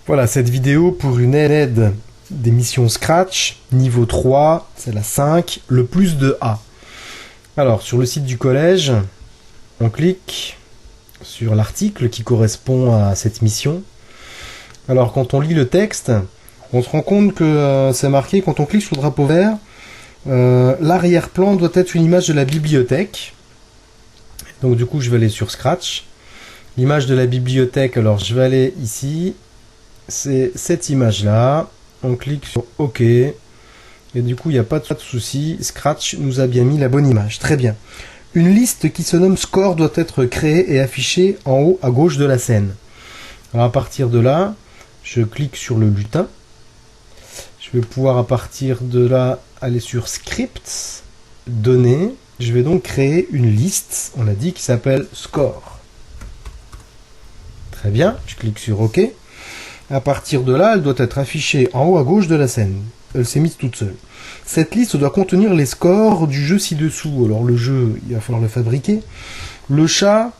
Voilà, cette vidéo pour une aide d'émission Scratch, niveau 3, c'est la 5, le plus de A. Alors, sur le site du collège, on clique sur l'article qui correspond à cette mission. Alors, quand on lit le texte, on se rend compte que c'est marqué, quand on clique sur le drapeau vert, l'arrière-plan doit être une image de la bibliothèque. Donc du coup, je vais aller sur Scratch. L'image de la bibliothèque, alors je vais aller ici. C'est cette image-là. On clique sur OK. Et du coup, il n'y a pas de souci. Scratch nous a bien mis la bonne image. Très bien. Une liste qui se nomme Score doit être créée et affichée en haut à gauche de la scène. Alors à partir de là, je clique sur le lutin. Je vais pouvoir à partir de là aller sur Script, Données. Je vais donc créer une liste, on a dit, qui s'appelle Score. Très bien, je clique sur OK. À partir de là, elle doit être affichée en haut à gauche de la scène. Elle s'est mise toute seule. Cette liste doit contenir les scores du jeu ci-dessous. Alors le jeu, il va falloir le fabriquer. Le chat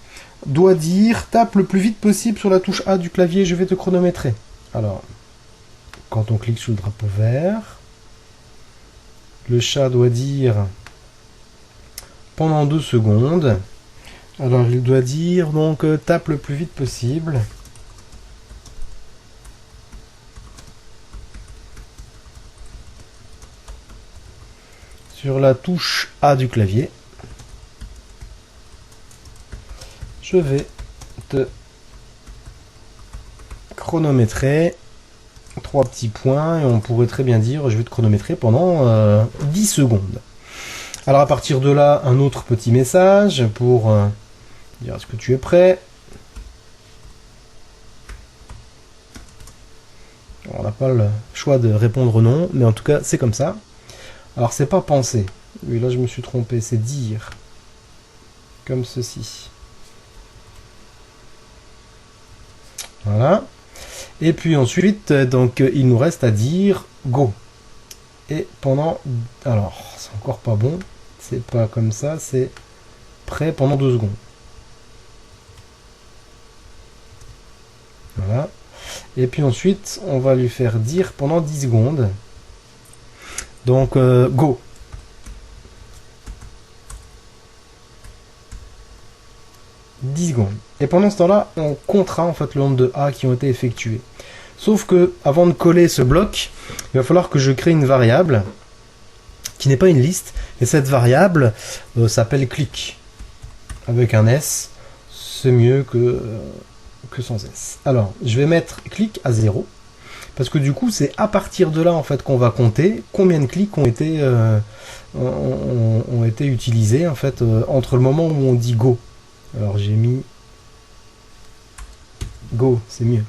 doit dire tape le plus vite possible sur la touche A du clavier, je vais te chronométrer. Alors, quand on clique sur le drapeau vert, le chat doit dire pendant 2 secondes. Alors il doit dire donc tape le plus vite possible. Sur la touche A du clavier. Je vais te chronométrer 3 petits points et on pourrait très bien dire je vais te chronométrer pendant 10 secondes. Alors à partir de là, un autre petit message pour dire est-ce que tu es prêt. On n'a pas le choix de répondre non, mais en tout cas c'est comme ça. Alors c'est pas penser, oui là je me suis trompé, c'est dire comme ceci. Voilà. Et puis ensuite, donc il nous reste à dire go. Et pendant, alors c'est encore pas bon, c'est pas comme ça, c'est prêt pendant 2 secondes. Voilà. Et puis ensuite, on va lui faire dire pendant 10 secondes. Donc go. « 10 secondes. Et pendant ce temps-là, on comptera en fait le nombre de A qui ont été effectués. Sauf que, avant de coller ce bloc, il va falloir que je crée une variable qui n'est pas une liste. Et cette variable s'appelle click. Avec un S, c'est mieux que sans S. Alors, je vais mettre click à 0. Parce que du coup, c'est à partir de là en fait qu'on va compter combien de clics ont été utilisés en fait entre le moment où on dit go. Alors j'ai mis go, c'est mieux.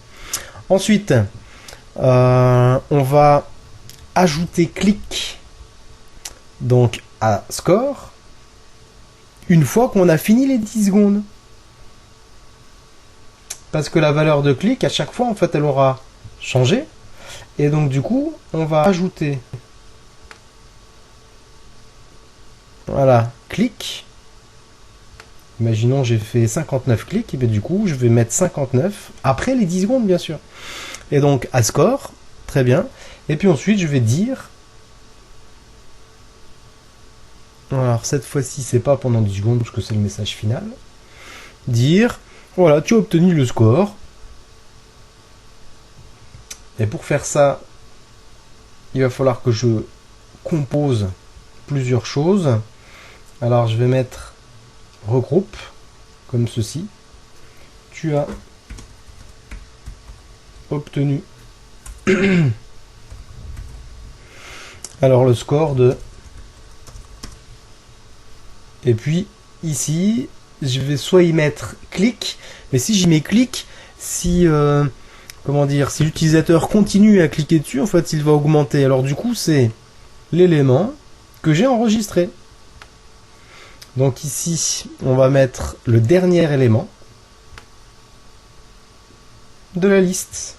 Ensuite, on va ajouter click donc à score une fois qu'on a fini les 10 secondes. Parce que la valeur de click, à chaque fois, en fait, elle aura changé. Et donc, du coup, on va ajouter. Voilà, click. Imaginons, j'ai fait 59 clics. Et bien, du coup, je vais mettre 59 après les 10 secondes, bien sûr. Et donc, à score, très bien. Et puis ensuite, je vais dire. Alors, cette fois-ci, c'est pas pendant 10 secondes, parce que c'est le message final. Dire. Voilà, tu as obtenu le score. Et pour faire ça, il va falloir que je compose plusieurs choses. Alors je vais mettre regroupe, comme ceci. Tu as obtenu alors le score de... Et puis ici, je vais soit y mettre clic, mais si j'y mets clic, si comment dire, si l'utilisateur continue à cliquer dessus, en fait, il va augmenter. Alors du coup, c'est l'élément que j'ai enregistré. Donc ici, on va mettre le dernier élément de la liste.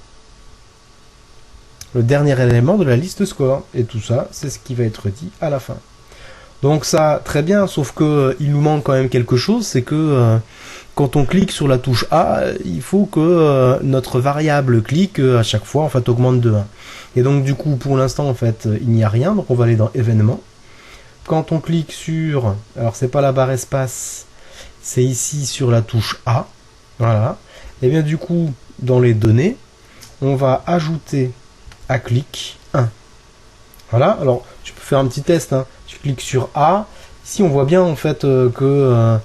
Le dernier élément de la liste score. Et tout ça, c'est ce qui va être dit à la fin. Donc ça, très bien, sauf que il nous manque quand même quelque chose, c'est que quand on clique sur la touche A, il faut que notre variable clic à chaque fois en fait augmente de 1. Et donc du coup, pour l'instant en fait, il n'y a rien, donc on va aller dans événements. Quand on clique sur, alors c'est pas la barre espace, c'est ici sur la touche A, voilà. Et bien du coup, dans les données, on va ajouter à clic 1. Voilà, alors je peux faire un petit test, hein. Je clique sur A, ici on voit bien en fait que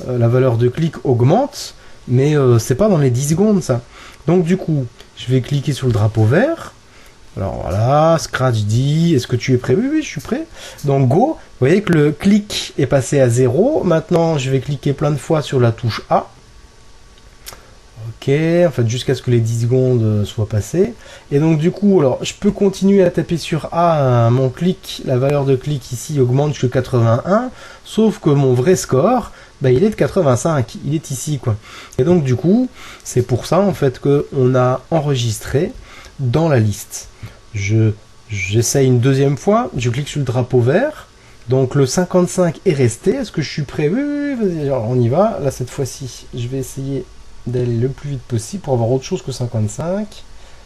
la valeur de clic augmente, mais c'est pas dans les 10 secondes ça. Donc du coup, je vais cliquer sur le drapeau vert. Alors voilà, Scratch dit, est-ce que tu es prêt? Oui, oui, je suis prêt. Donc go, vous voyez que le clic est passé à 0. Maintenant, je vais cliquer plein de fois sur la touche A. Ok, en fait, jusqu'à ce que les 10 secondes soient passées. Et donc du coup, alors, je peux continuer à taper sur A, mon clic, la valeur de clic ici augmente jusqu'à 81, sauf que mon vrai score, bah, il est de 85, il est ici, quoi. Et donc du coup, c'est pour ça, en fait, qu'on a enregistré dans la liste. J'essaye une deuxième fois, je clique sur le drapeau vert, donc le 55 est resté, est-ce que je suis prêt? Oui, oui, oui, vas-y, alors on y va. Là, cette fois-ci, je vais essayer d'aller le plus vite possible pour avoir autre chose que 55.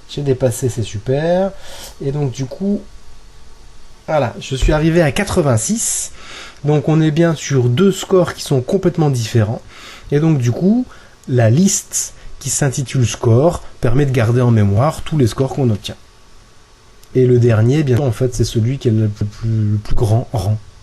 J'ai dépassé, c'est super. Et donc du coup, voilà, je suis arrivé à 86. Donc on est bien sur deux scores qui sont complètement différents. Et donc du coup, la liste qui s'intitule score permet de garder en mémoire tous les scores qu'on obtient. Et le dernier, bien sûr, en fait, c'est celui qui a le plus grand rang.